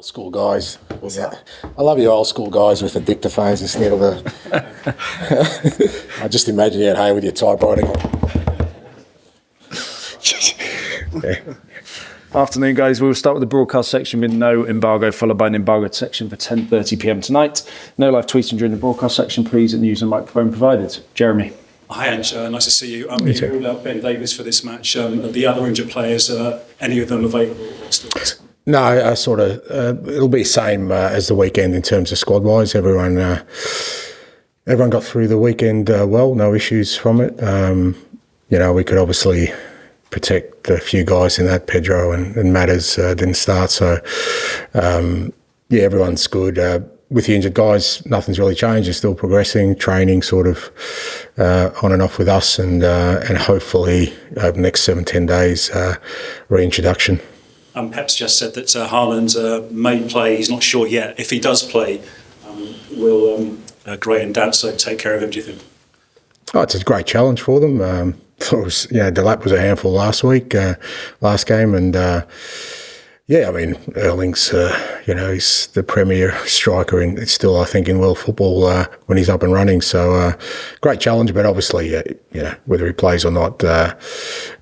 School guys. I love you old school guys with the dictaphones instead of the... I just imagine you at home with your typewriting on. Yeah. Afternoon, guys. We'll start with the broadcast section with no embargo, followed by an embargoed section for 10:30 p.m. tonight. No live tweeting during the broadcast section, please, and use the microphone provided. Jeremy. Hi, Ange. Nice to see you. You ruled out Ben Davies for this match. The other injured players, any of them available? No, it'll be the same as the weekend in terms of squad-wise. Everyone got through the weekend well, no issues from it. We could obviously protect a few guys in that. Pedro and Matters didn't start, so everyone's good. With the injured guys, nothing's really changed. They're still progressing, training sort of on and off with us, and hopefully over the next 7-10 days, reintroduction. Pep's just said that Haaland may play. He's not sure yet. If he does play, will Gray and Danso take care of him, do you think? Oh, it's a great challenge for them. Delap was a handful last game, and Erling's, he's the premier striker it's still, I think, in world football when he's up and running. So, great challenge, but obviously, whether he plays or not,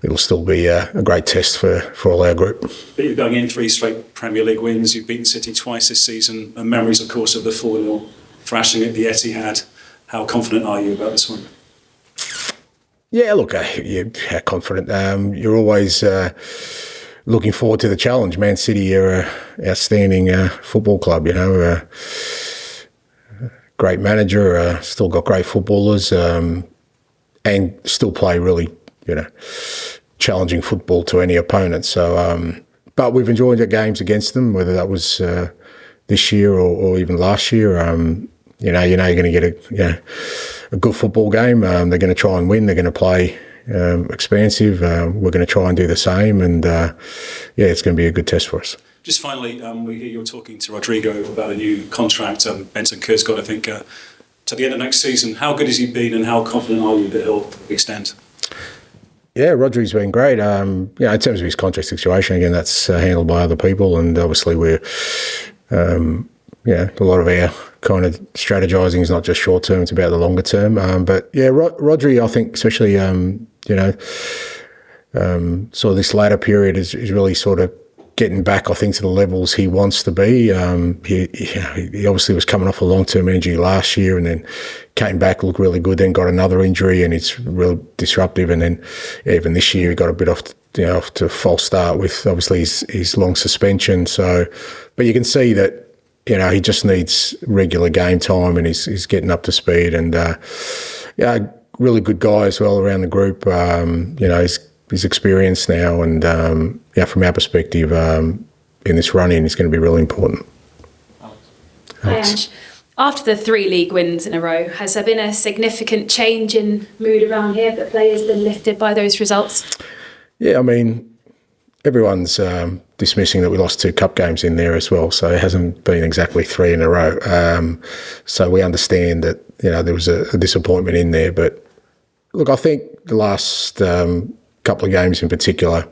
it'll still be a great test for all our group. But you're going in 3 straight Premier League wins. You've beaten City twice this season. And memories, of course, of the 4-0 thrashing at the Etihad. How confident are you about this one? Yeah, look, you're confident. You're always... looking forward to the challenge. Man City are an outstanding football club, great manager, still got great footballers, and still play really, challenging football to any opponent. So, but we've enjoyed the games against them, whether that was this year or even last year. You're going to get a good football game. They're going to try and win. They're going to play expansive. We're going to try and do the same, and it's going to be a good test for us. Just finally, we hear you're talking to Rodrigo about a new contract. Bentancur's got, I think, to the end of next season. How good has he been, and how confident are you that he'll extend? Yeah, Rodri's been great. In terms of his contract situation, again, that's handled by other people, and obviously we're, a lot of our kind of strategising is not just short term; it's about the longer term. Rodri, I think, especially sort of this latter period is really sort of getting back, I think, to the levels he wants to be. He obviously was coming off a long-term injury last year, and then came back, looked really good, then got another injury, and it's really disruptive. And then even this year, he got a bit off to a false start with obviously his long suspension. So, but you can see that he just needs regular game time, and he's getting up to speed. And really good guy as well around the group. He's experienced now, and from our perspective, in this run-in, it's going to be really important. Hi, Ange. After the 3 league wins in a row, has there been a significant change in mood around here? Have the players been lifted by those results? Yeah, everyone's dismissing that we lost 2 cup games in there as well, so it hasn't been exactly 3 in a row. So we understand that there was a disappointment in there, but look, I think the last couple of games in particular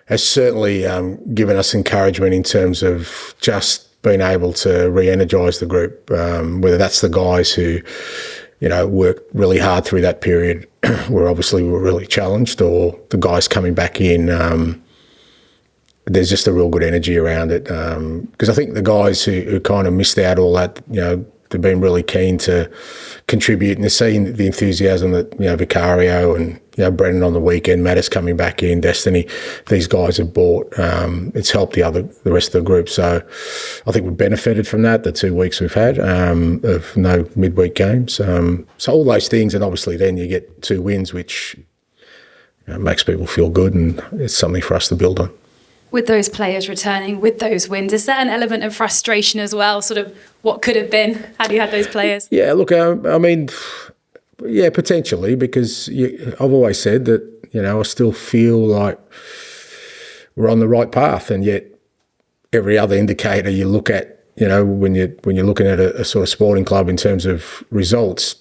has certainly given us encouragement in terms of just being able to re-energise the group, whether that's the guys who worked really hard through that period where obviously we were really challenged, or the guys coming back in. There's just a real good energy around it, because I think the guys who kind of missed out all that, they've been really keen to contribute, and they're seeing the enthusiasm that Vicario and Brennan on the weekend, Mattis coming back in, Destiny, these guys have brought. It's helped the rest of the group. So I think we've benefited from that, the 2 weeks we've had of no midweek games. So all those things, and obviously then you get 2 wins, which makes people feel good, and it's something for us to build on. With those players returning, with those wins, is there an element of frustration as well, sort of what could have been had you had those players? Yeah, look, potentially, because I've always said that, I still feel like we're on the right path, and yet every other indicator you look at, when you're looking at a sort of sporting club in terms of results,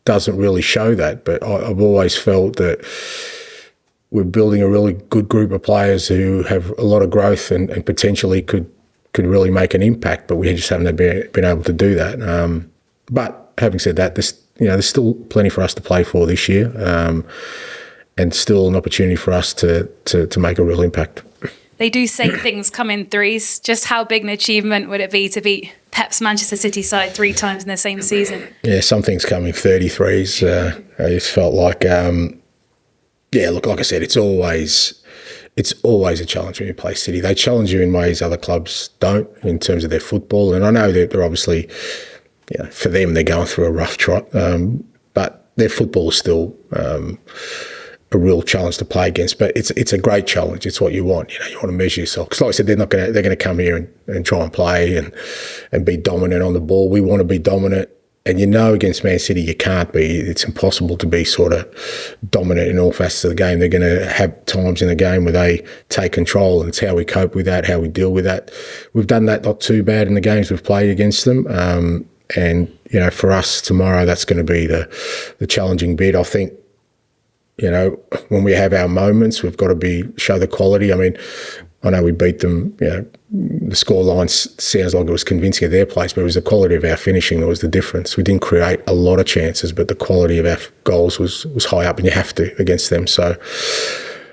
doesn't really show that. But I've always felt that we're building a really good group of players who have a lot of growth and potentially could could really make an impact, but we just haven't been able to do that. But having said that, there's still plenty for us to play for this year, and still an opportunity for us to make a real impact. They do say things come in threes. Just how big an achievement would it be to beat Pep's Manchester City side 3 times in the same season? Yeah, some things come in 33s. I just felt like, look, like I said, it's always a challenge when you play City. They challenge you in ways other clubs don't in terms of their football. And I know that they're obviously, for them, they're going through a rough trot, but their football is still a real challenge to play against. But it's a great challenge. It's what you want. You want to measure yourself. Because like I said, they're going to come here and try and play and be dominant on the ball. We want to be dominant. And against Man City, you can't be. It's impossible to be sort of dominant in all facets of the game. They're going to have times in the game where they take control, and it's how we cope with that, how we deal with that. We've done that not too bad in the games we've played against them. And for us tomorrow, that's going to be the challenging bit. I think, when we have our moments, we've got to show the quality. I mean, I know we beat them, the scoreline sounds like it was convincing at their place, but it was the quality of our finishing that was the difference. We didn't create a lot of chances, but the quality of our goals was high up, and you have to against them. So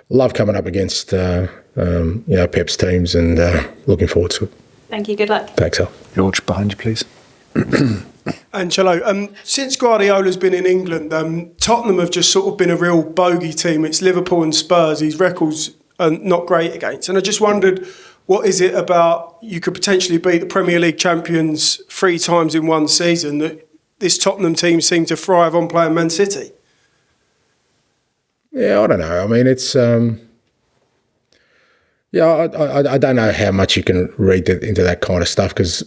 love coming up against, Pep's teams, and looking forward to it. Thank you. Good luck. Thanks, Al. George, behind you, please. Angelo, since Guardiola's been in England, Tottenham have just sort of been a real bogey team. It's Liverpool and Spurs. These records are not great against. And I just wondered, what is it about you could potentially beat the Premier League champions 3 times in one season that this Tottenham team seem to thrive on playing Man City? Yeah, I don't know. I mean, it's... I don't know how much you can read into that kind of stuff because,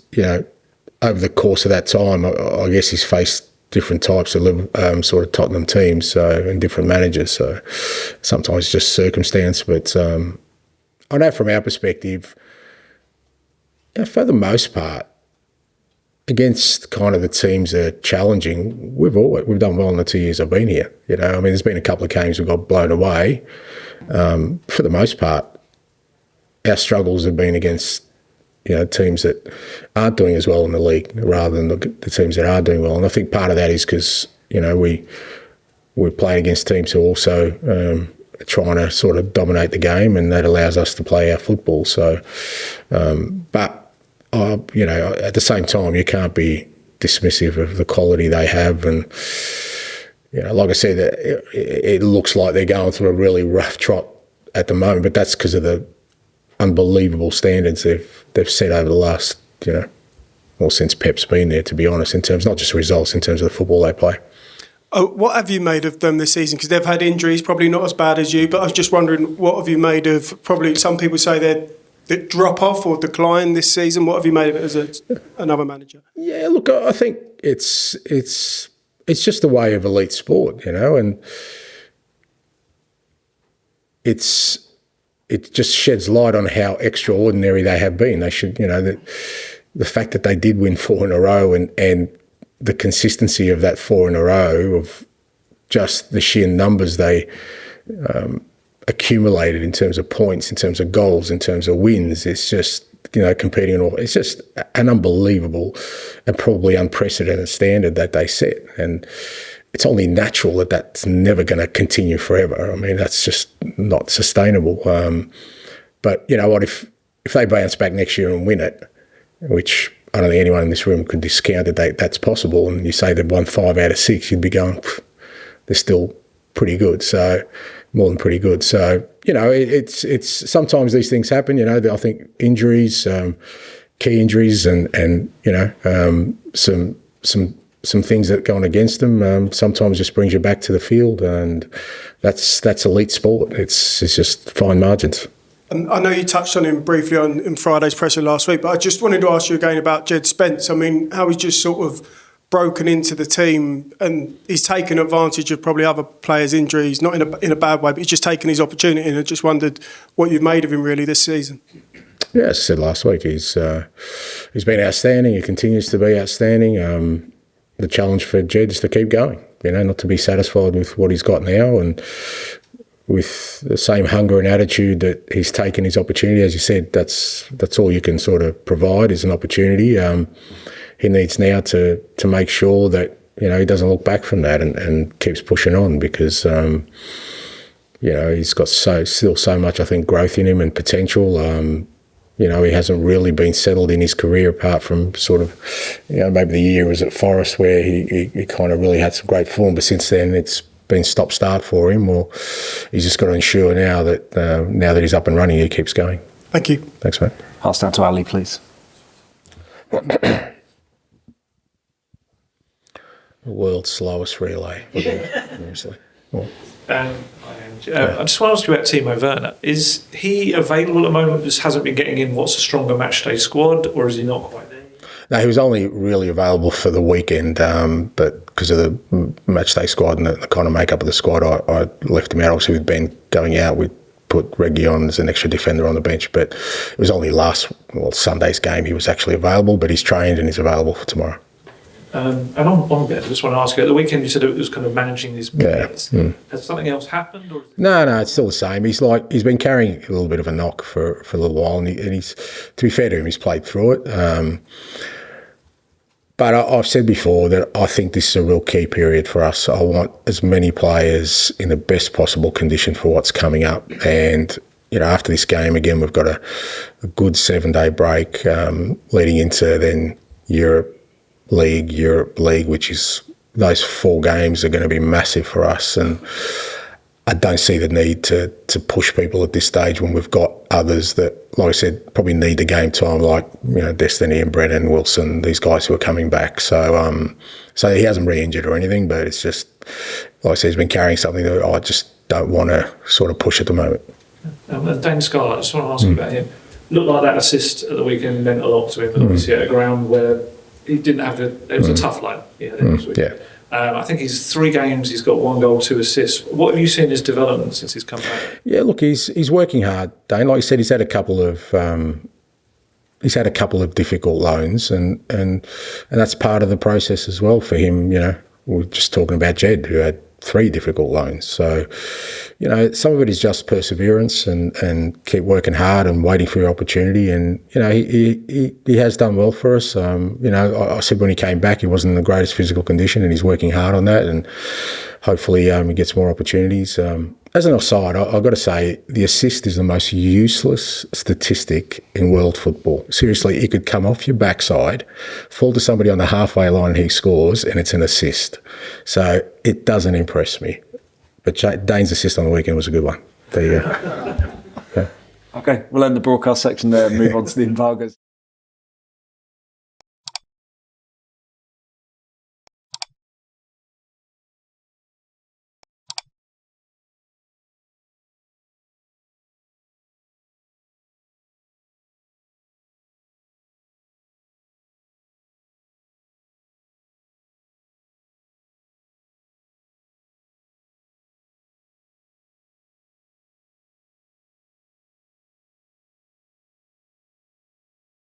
over the course of that time, I guess he's faced different types of sort of Tottenham teams and different managers. So sometimes just circumstance. But I know from our perspective, for the most part, against kind of the teams that are challenging, we've done well in the 2 years I've been here. I mean, there's been a couple of games we got blown away. For the most part, our struggles have been against teams that aren't doing as well in the league rather than the teams that are doing well. And I think part of that is because, we're playing against teams who are also trying to sort of dominate the game, and that allows us to play our football. So, at the same time, you can't be dismissive of the quality they have. And, like I said, it looks like they're going through a really rough trot at the moment, but that's because of the unbelievable standards they've set over the last, since Pep's been there, to be honest, in terms, not just results, in terms of the football they play. Oh, what have you made of them this season? Because they've had injuries, probably not as bad as you, but I was just wondering, what have you made of, probably some people say they drop off or decline this season. What have you made of it as another manager? Yeah, look, I think it's just the way of elite sport, and it just sheds light on how extraordinary they have been. They should, the fact that they did win 4 in a row and the consistency of that 4 in a row, of just the sheer numbers they accumulated in terms of points, in terms of goals, in terms of wins. It's just, competing in all. It's just an unbelievable and probably unprecedented standard that they set. And it's only natural that that's never going to continue forever. I mean, that's just not sustainable. But you know what? If they bounce back next year and win it, which I don't think anyone in this room could discount that that's possible, and you say they've won 5 out of 6, you'd be going, they're still pretty good. So more than pretty good. So it's sometimes these things happen. I think injuries, key injuries, and some things that go on against them sometimes just brings you back to the field, and that's elite sport. It's just fine margins. And I know you touched on him briefly in Friday's presser last week, but I just wanted to ask you again about Djed Spence. I mean, how he's just sort of broken into the team, and he's taken advantage of probably other players' injuries, not in a bad way, but he's just taken his opportunity. And I just wondered what you've made of him really this season. Yeah, as I said last week, he's been outstanding. He continues to be outstanding. The challenge for Djed is to keep going, not to be satisfied with what he's got now. And with the same hunger and attitude that he's taken his opportunity. As you said, that's all you can sort of provide is an opportunity. He needs now to make sure that he doesn't look back from that and keeps pushing on because he's got still so much, I think, growth in him and potential. He hasn't really been settled in his career apart from sort of, maybe the year was at Forest where he kind of really had some great form, but since then it's been stop-start for him. Or he's just got to ensure now that he's up and running, he keeps going. Thank you. Thanks, mate. Pass down to Ali, please. The world's slowest relay. Seriously. I just want to ask you about Timo Werner. Is he available at the moment, just hasn't been getting in what's a stronger matchday squad, or is he not quite there? No, he was only really available for the weekend, but because of the matchday squad and the kind of makeup of the squad, I left him out. Obviously, with Ben going out, we put Reggie on as an extra defender on the bench, but it was only Sunday's game he was actually available, but he's trained and he's available for tomorrow. And on Ben, I just want to ask you, at the weekend you said it was kind of managing his minutes. Yeah. Has something else happened? Or No, it's still the same. He's been carrying a little bit of a knock for a little while, and he's, to be fair to him, he's played through it. But I've said before that I think this is a real key period for us. I want as many players in the best possible condition for what's coming up. And, after this game, again, we've got a good 7-day break leading into then Europe League, which is those 4 games are going to be massive for us. And I don't see the need to push people at this stage when we've got others that, like I said, probably need the game time, like Destiny and Brennan Wilson, these guys who are coming back. So he hasn't re-injured or anything, but it's just, like I said, he's been carrying something that I just don't want to sort of push at the moment. Dane Scarlett, I just want to ask you about him. Looked like that assist at the weekend meant a lot to him, but obviously at a ground where he didn't have it was a tough line. Yeah. I think he's 3 games, he's got 1 goal, 2 assists. What have you seen his development since he's come back? Yeah, look, he's working hard, Dane. Like you said, he's had a couple of difficult loans, and that's part of the process as well for him. We're just talking about Djed, who had 3 difficult loans. So, some of it is just perseverance and keep working hard and waiting for your opportunity. And, he has done well for us. I said when he came back, he wasn't in the greatest physical condition, and he's working hard on that. And hopefully he gets more opportunities. As an offside, I've got to say, the assist is the most useless statistic in world football. Seriously, he could come off your backside, fall to somebody on the halfway line and he scores, and it's an assist. So it doesn't impress me. But Dane's assist on the weekend was a good one. There you go. Okay, we'll end the broadcast section there and move on to the embargoes.